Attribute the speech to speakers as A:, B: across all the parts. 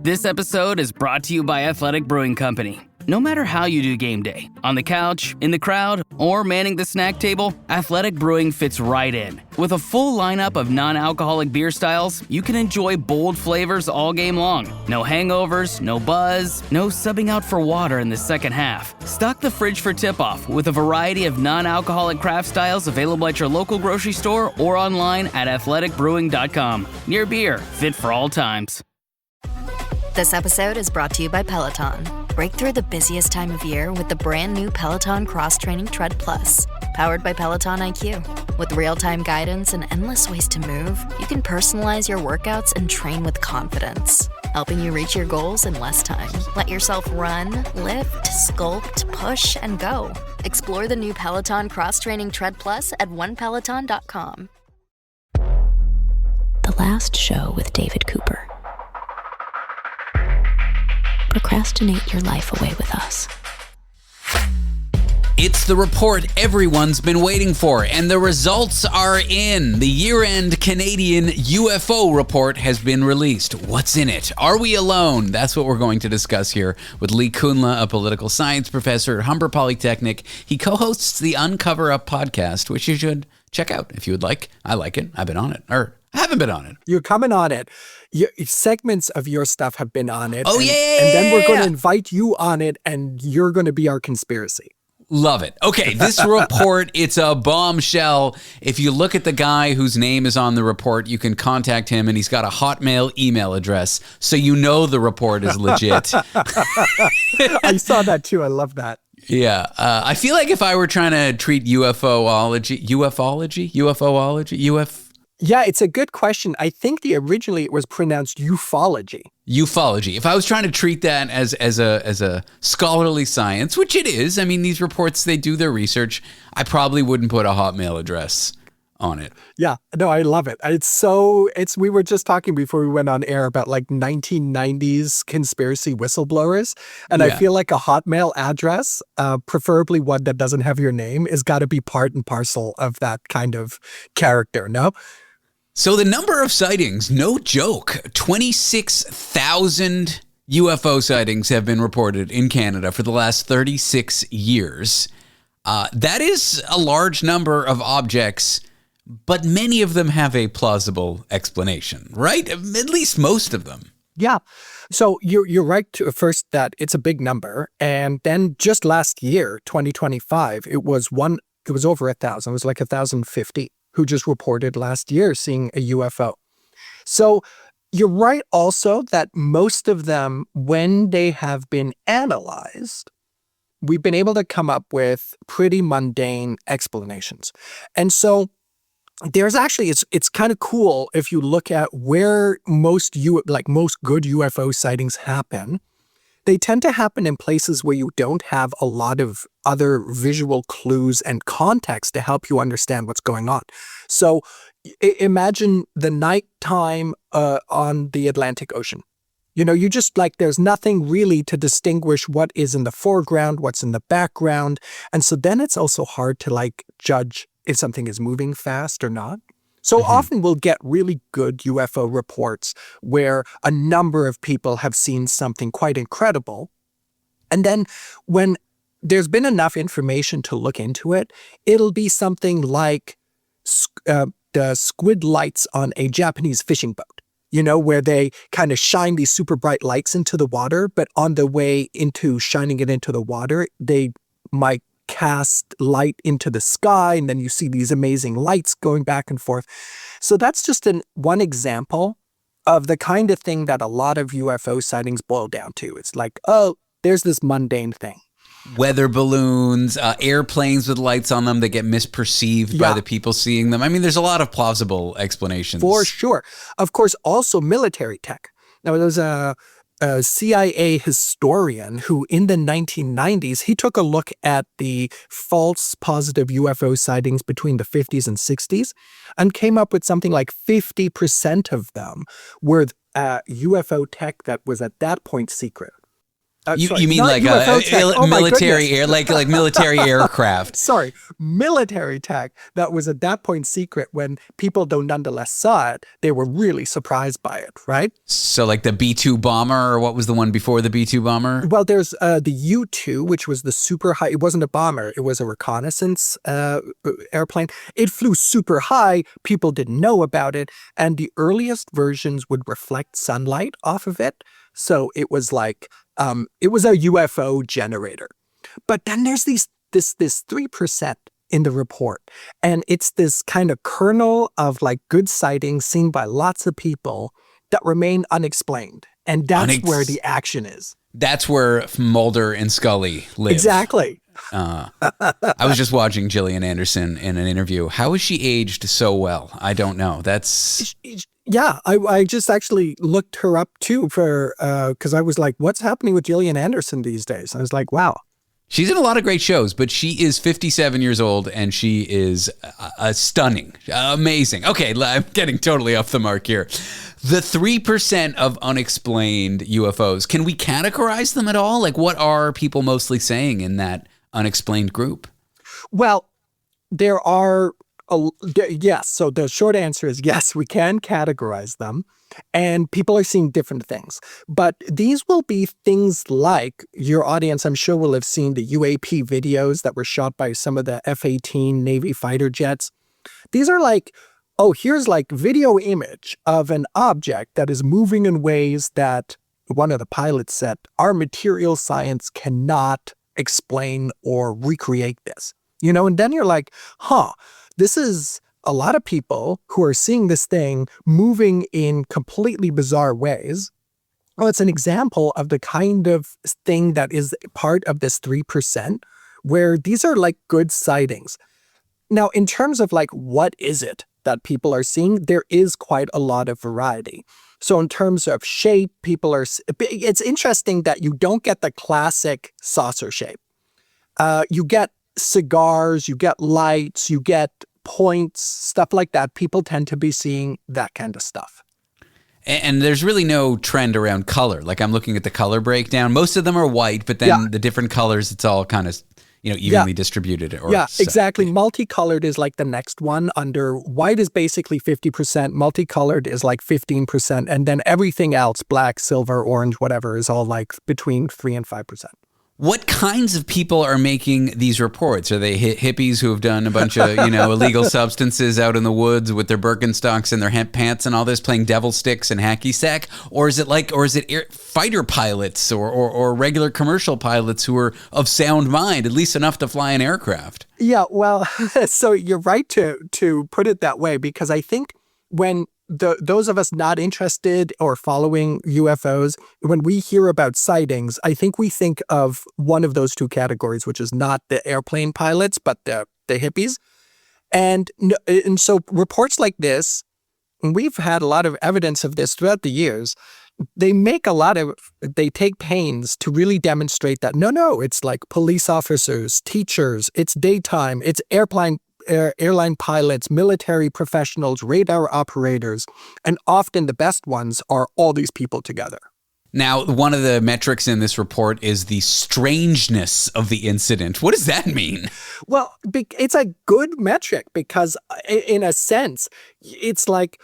A: This episode is brought to you by Athletic Brewing Company. No matter how you do game day, on the couch, in the crowd, or manning the snack table, Athletic Brewing fits right in. With a full lineup of non-alcoholic beer styles, you can enjoy bold flavors all game long. No hangovers, no buzz, no subbing out for water in the second half. Stock the fridge for tip-off with a variety of non-alcoholic craft styles available at your local grocery store or online at athleticbrewing.com. Near beer, fit for all times.
B: This episode is brought to you by Peloton. Break through the busiest time of year with the brand new Peloton Cross Training Tread Plus. Powered by Peloton IQ. With real-time guidance and endless ways to move, you can personalize your workouts and train with confidence, helping you reach your goals in less time. Let yourself run, lift, sculpt, push, and go. Explore the new Peloton Cross Training Tread Plus at onepeloton.com.
C: The Last Show with David Cooper. Procrastinate your life away with us.
D: It's the report everyone's been waiting for, and the results are in. The year-end Canadian UFO report has been released. What's in it? Are we alone? That's what we're going to discuss here with Lee Kunla, a political science professor at Humber Polytechnic. He co-hosts the Uncover Up podcast, which you should check out if you would like. I like it. I've been on it. Or I haven't been on it.
E: You're coming on it. Segments of your stuff have been on it.
D: Oh,
E: and,
D: yeah.
E: And then we're going to invite you on it, and you're going to be our conspiracy.
D: Love it. Okay, this report, it's a bombshell. If you look at the guy whose name is on the report, you can contact him, and he's got a Hotmail email address, so you know the report is legit.
E: I saw that too. I love that.
D: Yeah. I feel like if I were trying to treat UFOology.
E: Yeah, it's a good question. I think originally it was pronounced ufology.
D: Ufology. If I was trying to treat that as a scholarly science, which it is, I mean, these reports, they do their research, I probably wouldn't put a Hotmail address on it.
E: Yeah, no, I love it. We were just talking before we went on air about like 1990s conspiracy whistleblowers. And
D: Yeah.
E: I feel like a Hotmail address, preferably one that doesn't have your name, is got to be part and parcel of that kind of character, no?
D: So the number of sightings, no joke, 26,000 UFO sightings have been reported in Canada for the last 36 years. That is a large number of objects, but many of them have a plausible explanation, right? At least most of them.
E: Yeah. So you're right first that it's a big number. And then just last year, 2025, it was over 1,000. It was like 1,050 who just reported last year seeing a UFO. So you're right also that most of them, when they have been analyzed, we've been able to come up with pretty mundane explanations. And so there's actually, it's kind of cool if you look at where most good UFO sightings happen. They tend to happen in places where you don't have a lot of other visual clues and context to help you understand what's going on. So imagine the nighttime on the Atlantic Ocean. You know, you just there's nothing really to distinguish what is in the foreground, what's in the background. And so then it's also hard to judge if something is moving fast or not. So often we'll get really good UFO reports where a number of people have seen something quite incredible. And then when there's been enough information to look into it, it'll be something like the squid lights on a Japanese fishing boat, where they kind of shine these super bright lights into the water, but on the way into shining it into the water, they might cast light into the sky, and then you see these amazing lights going back and forth. So that's just one example of the kind of thing that a lot of UFO sightings boil down to. It's like, oh, there's this mundane thing.
D: Weather balloons, airplanes with lights on them that get misperceived by the people seeing them. I mean, there's a lot of plausible explanations.
E: For sure. Of course, also military tech. Now, there's a CIA historian who in the 1990s, he took a look at the false positive UFO sightings between the 50s and 60s and came up with something like 50% of them were UFO tech that was at that point secret.
D: You mean
E: not
D: like
E: UFO tech. Oh my
D: military
E: goodness.
D: like military aircraft?
E: Sorry, military tech that was at that point secret. When people though nonetheless saw it, they were really surprised by it, right?
D: So like the B-2 bomber, or what was the one before the B-2 bomber?
E: Well, there's the U-2, which was the super high. It wasn't a bomber; it was a reconnaissance airplane. It flew super high. People didn't know about it, and the earliest versions would reflect sunlight off of it. So it was like it was a UFO generator. But then there's this 3% in the report, and it's this kind of kernel of like good sightings seen by lots of people that remain unexplained, and that's where the action is.
D: That's where Mulder and Scully live.
E: Exactly.
D: I was just watching Gillian Anderson in an interview. How has she aged so well? I don't know.
E: Yeah, I just actually looked her up too for because I was like, what's happening with Gillian Anderson these days? I was like, wow.
D: She's in a lot of great shows, but she is 57 years old and she is stunning, amazing. Okay, I'm getting totally off the mark here. The 3% of unexplained UFOs, can we categorize them at all? Like, what are people mostly saying in that unexplained group?
E: Well, there are, yes. So the short answer is yes, we can categorize them. And people are seeing different things. But these will be things like your audience, I'm sure, will have seen the UAP videos that were shot by some of the F-18 Navy fighter jets. These are like, oh, here's like video image of an object that is moving in ways that one of the pilots said, our material science cannot explain or recreate this. And then you're like, this is a lot of people who are seeing this thing moving in completely bizarre ways. Well, it's an example of the kind of thing that is part of this 3%, where these are like good sightings. Now, in terms of like, what is it that people are seeing? There is quite a lot of variety. So in terms of shape, it's interesting that you don't get the classic saucer shape. You get cigars, you get lights, you get points, stuff like that. People tend to be seeing that kind of stuff.
D: And there's really no trend around color. Like, I'm looking at the color breakdown. Most of them are white, but then the different colors, it's all kind of, evenly distributed.
E: Exactly. Multicolored is like the next one. Under white is basically 50%. Multicolored is like 15%. And then everything else, black, silver, orange, whatever, is all like between 3 and 5%.
D: What kinds of people are making these reports? Are they hippies who have done a bunch of, illegal substances out in the woods with their Birkenstocks and their hemp pants and all this, playing devil sticks and hacky sack? Or is it fighter pilots or regular commercial pilots who are of sound mind, at least enough to fly an aircraft? Yeah,
E: well, so you're right to put it that way, because I think when those of us not interested or following UFOs, when we hear about sightings, I think we think of one of those two categories, which is not the airplane pilots, but the hippies. And so reports like this, and we've had a lot of evidence of this throughout the years, they take pains to really demonstrate that, no, it's like police officers, teachers, it's daytime, it's airline pilots, military professionals, radar operators, and often the best ones are all these people together.
D: Now, one of the metrics in this report is the strangeness of the incident. What does that mean?
E: Well, it's a good metric because, in a sense, it's like,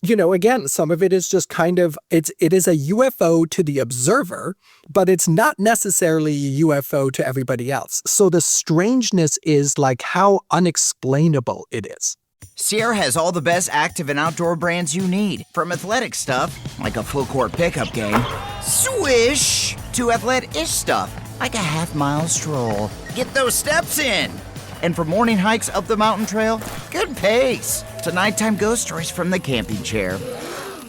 E: again, some of it is just kind of, it is a UFO to the observer, but it's not necessarily a UFO to everybody else. So the strangeness is like how unexplainable it is.
F: Sierra has all the best active and outdoor brands you need. From athletic stuff, like a full court pickup game, swish, to athletic-ish stuff, like a half-mile stroll. Get those steps in. And for morning hikes up the mountain trail, good pace. To nighttime ghost stories from the camping chair.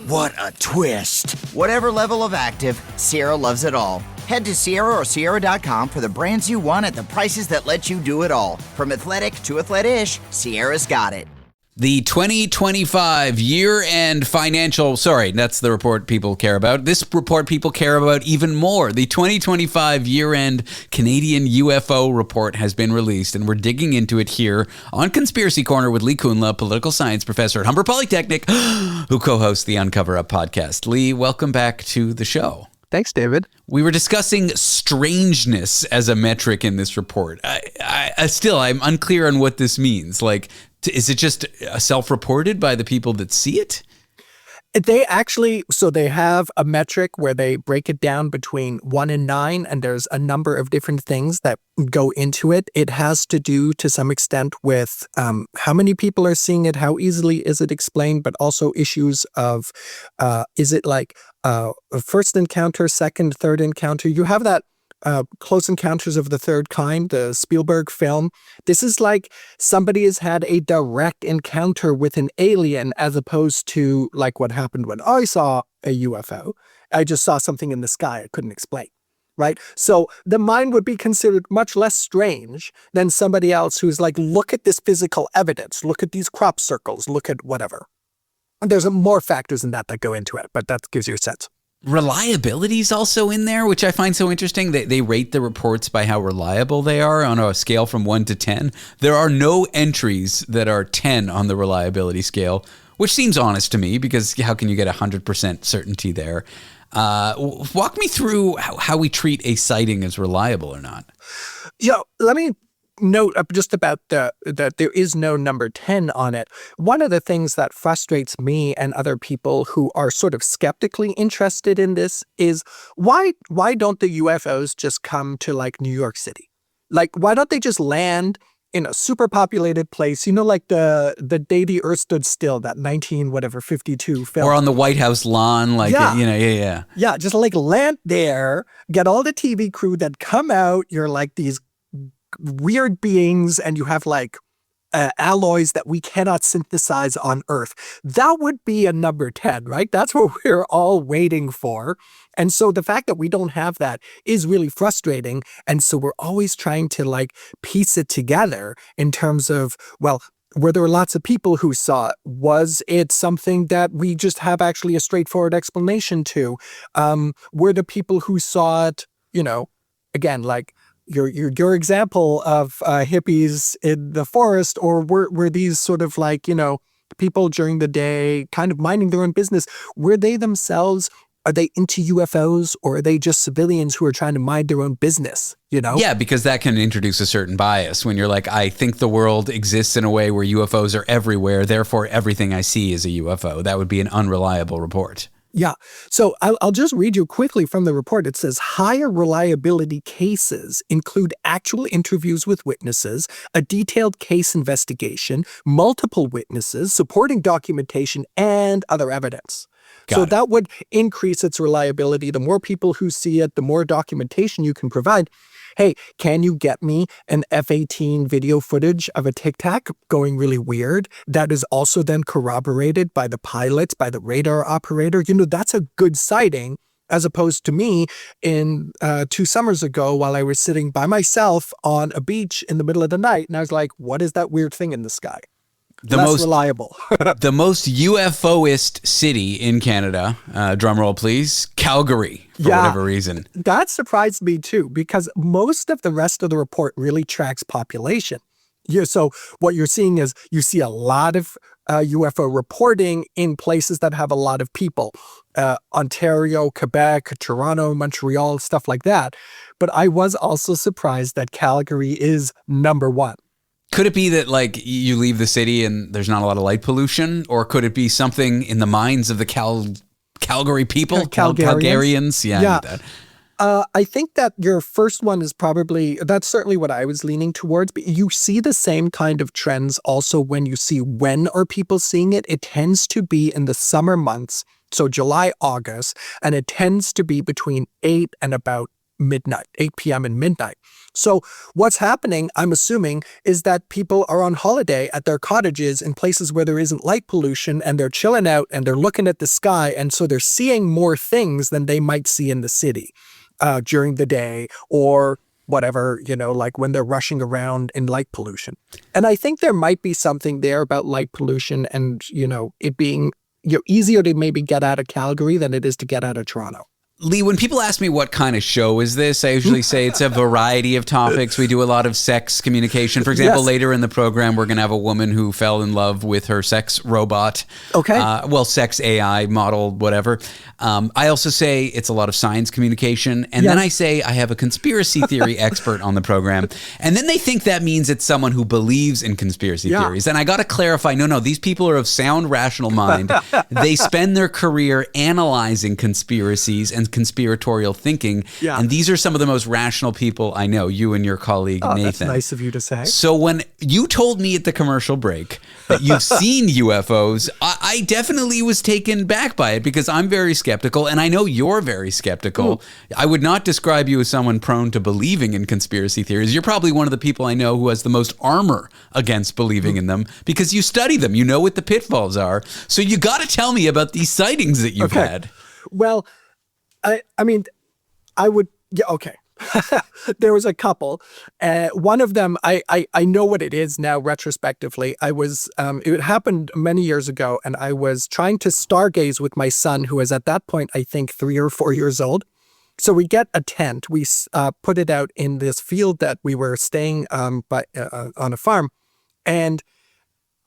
F: What a twist. Whatever level of active, Sierra loves it all. Head to Sierra or Sierra.com for the brands you want at the prices that let you do it all. From athletic to athletic-ish, Sierra's got it.
D: The 2025 year-end that's the report people care about. This report people care about even more. The 2025 year-end Canadian UFO report has been released, and we're digging into it here on Conspiracy Corner with Lee Kuhnla, political science professor at Humber Polytechnic, who co-hosts the Uncover Up podcast. Lee, welcome back to the show.
E: Thanks, David.
D: We were discussing strangeness as a metric in this report. I'm unclear on what this means. Like, is it just self-reported by the people that see it?
E: They actually, so they have a metric where they break it down between 1 and 9, and there's a number of different things that go into it. It has to do to some extent with how many people are seeing it, how easily is it explained, but also issues of, is it like a first encounter, second, third encounter? You have that Close Encounters of the Third Kind, the Spielberg film. This is like somebody has had a direct encounter with an alien as opposed to like what happened when I saw a UFO. I just saw something in the sky I couldn't explain, right? So the mind would be considered much less strange than somebody else who's like, look at this physical evidence, look at these crop circles, look at whatever. And there's more factors than that go into it, but that gives you a sense.
D: Reliability is also in there, which I find so interesting. They rate the reports by how reliable they are on a scale from 1 to 10. There are no entries that are 10 on the reliability scale, which seems honest to me because how can you get 100% certainty there? Walk me through how we treat a sighting as reliable or not.
E: Let me note just about that there is no number 10 on it. One of the things that frustrates me and other people who are sort of skeptically interested in this is why don't the UFOs just come to like New York City? Like, why don't they just land in a super populated place, like the day the Earth stood still, that 52 film.
D: Or on the White House lawn, like, yeah.
E: Yeah, just like land there, get all the TV crew that come out, you're like these weird beings, and you have like alloys that we cannot synthesize on Earth. That would be a number 10, right? That's what we're all waiting for. And so the fact that we don't have that is really frustrating. And so we're always trying to like piece it together in terms of, well, were there lots of people who saw it? Was it something that we just have actually a straightforward explanation to? Were the people who saw it, again, like, your example of hippies in the forest, or were these sort of like, people during the day kind of minding their own business? Were they themselves, are they into UFOs, or are they just civilians who are trying to mind their own business,
D: Yeah, because that can introduce a certain bias when you're like, I think the world exists in a way where UFOs are everywhere, therefore everything I see is a UFO. That would be an unreliable report.
E: Yeah. So I'll just read you quickly from the report. It says higher reliability cases include actual interviews with witnesses, a detailed case investigation, multiple witnesses, supporting documentation, and other evidence. So that would increase its reliability. The more people who see it, the more documentation you can provide. Hey, can you get me an F-18 video footage of a Tic Tac going really weird that is also then corroborated by the pilot, by the radar operator? That's a good sighting, as opposed to me in 2 summers ago while I was sitting by myself on a beach in the middle of the night. And I was like, what is that weird thing in the sky? Less reliable.
D: The most UFOist city in Canada, drumroll please, Calgary, for whatever reason.
E: That surprised me too, because most of the rest of the report really tracks population. So what you're seeing is you see a lot of UFO reporting in places that have a lot of people. Ontario, Quebec, Toronto, Montreal, stuff like that. But I was also surprised that Calgary is number 1.
D: Could it be that like you leave the city and there's not a lot of light pollution? Or could it be something in the minds of the Calgary people? Calgarians? Yeah. I need that.
E: I think that your first one is that's certainly what I was leaning towards. But you see the same kind of trends also when you see when are people seeing it. It tends to be in the summer months, so July, August, and it tends to be between 8 and about midnight, 8 p.m. and midnight. So what's happening, I'm assuming, is that people are on holiday at their cottages in places where there isn't light pollution, and they're chilling out and they're looking at the sky. And so they're seeing more things than they might see in the city during the day, or whatever, like when they're rushing around in light pollution. And I think there might be something there about light pollution and, it being easier to maybe get out of Calgary than it is to get out of Toronto.
D: Lee, when people ask me what kind of show is this, I usually say it's a variety of topics. We do a lot of sex communication. For example,
E: Yes.
D: later in the program, we're going to have a woman who fell in love with her sex robot.
E: Okay.
D: Sex AI model, whatever. I also say it's a lot of science communication. And then I say I have a conspiracy theory expert on the program. And then they think that means it's someone who believes in conspiracy theories. And I got to clarify, no, these people are of sound, rational mind. They spend their career analyzing conspiracies and conspiratorial thinking.
E: Yeah.
D: And these are some of the most rational people I know, you and your colleague, Nathan.
E: That's nice of you to say.
D: So when you told me at the commercial break that you've seen UFOs, I definitely was taken back by it because I'm very skeptical, and I know you're very skeptical. I would not describe you as someone prone to believing in conspiracy theories. You're probably one of the people I know who has the most armor against believing in them because you study them. You know what the pitfalls are. So you got to tell me about these sightings that you've had.
E: Well, I mean, I would, okay. There was a couple. One of them, I know what it is now retrospectively. It happened many years ago, and I was trying to stargaze with my son, who was at that point, I think, 3 or 4 years old. So we get a tent. We put it out in this field that we were staying on a farm. And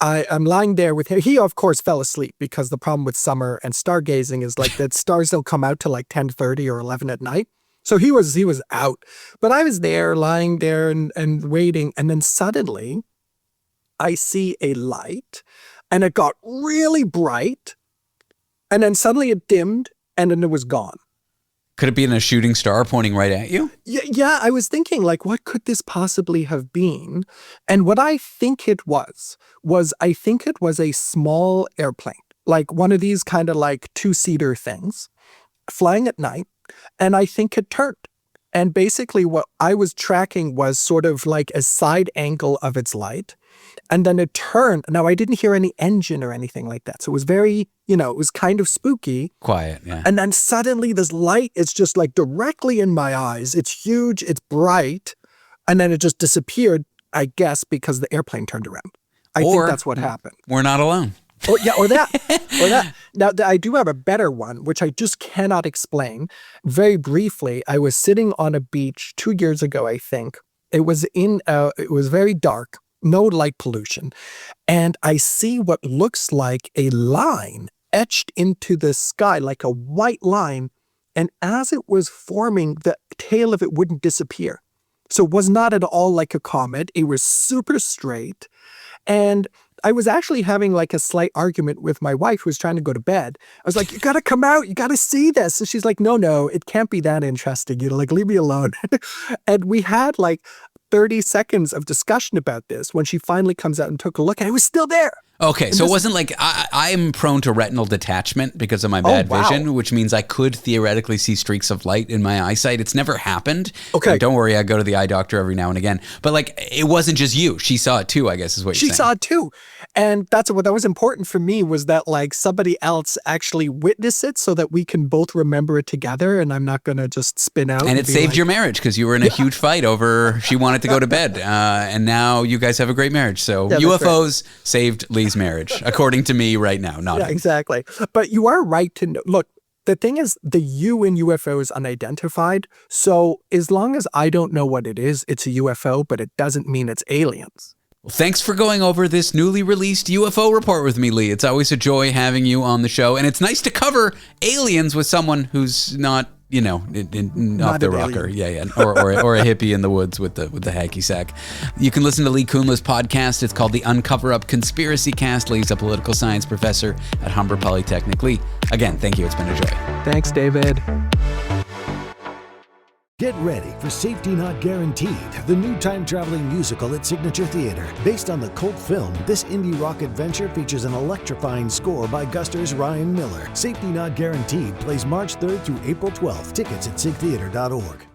E: I'm lying there with him. He, of course, fell asleep because the problem with summer and stargazing is like that stars don't come out till like 10:30 or 11 at night. So he was out. But I was there, lying there and waiting. And then suddenly I see a light and it got really bright. And then suddenly it dimmed and then it was gone.
D: Could it be in a shooting star pointing right at you?
E: Yeah, I was thinking, like, what could this possibly have been? And what I think it was I think it was a small airplane, like one of these kind of like 2-seater things, flying at night. And I think it turned. And basically what I was tracking was sort of like a side angle of its light. And then it turned. Now, I didn't hear any engine or anything like that. So it was very, it was kind of spooky.
D: Quiet, yeah.
E: And then suddenly this light is just like directly in my eyes. It's huge. It's bright. And then it just disappeared, I guess, because the airplane turned around. I think that's what happened.
D: We're not alone.
E: Oh, yeah, or that. Now, I do have a better one, which I just cannot explain. Very briefly, I was sitting on a beach 2 years ago, I think. It was very dark. No light pollution. And I see what looks like a line etched into the sky, like a white line. And as it was forming, the tail of it wouldn't disappear. So it was not at all like a comet. It was super straight. And I was actually having like a slight argument with my wife who was trying to go to bed. I was like, you got to come out. You got to see this. And she's like, no, it can't be that interesting. Like, leave me alone. And we had like 30 seconds of discussion about this when she finally comes out and took a look, and it was still there.
D: Okay, so it wasn't like I'm prone to retinal detachment because of my bad vision, which means I could theoretically see streaks of light in my eyesight. It's never happened.
E: Okay.
D: And don't worry, I go to the eye doctor every now and again. But like, it wasn't just you. She saw it too, I guess is what you're saying.
E: She saw it too. And that's what that was important for me, was that like somebody else actually witnessed it so that we can both remember it together, and I'm not going to just spin out.
D: And it saved your marriage because you were in a huge fight over she wanted to go to bed. And now you guys have a great marriage. So UFOs saved Lee's marriage, according to me right now.
E: Yeah, exactly. But you are right to know. Look, the thing is, the U in UFO is unidentified. So as long as I don't know what it is, it's a UFO, but it doesn't mean it's aliens.
D: Well, thanks for going over this newly released UFO report with me, Lee. It's always a joy having you on the show. And it's nice to cover aliens with someone who's not, off the rocker. Yeah. Or a hippie in the woods with the hacky sack. You can listen to Lee Kuhnla's podcast. It's called the Uncover Up Conspiracy Cast. Lee's a political science professor at Humber Polytechnic. Lee, again, thank you. It's been a joy.
E: Thanks, David.
G: Get ready for Safety Not Guaranteed, the new time-traveling musical at Signature Theater. Based on the cult film, this indie rock adventure features an electrifying score by Guster's Ryan Miller. Safety Not Guaranteed plays March 3rd through April 12th. Tickets at sigtheater.org.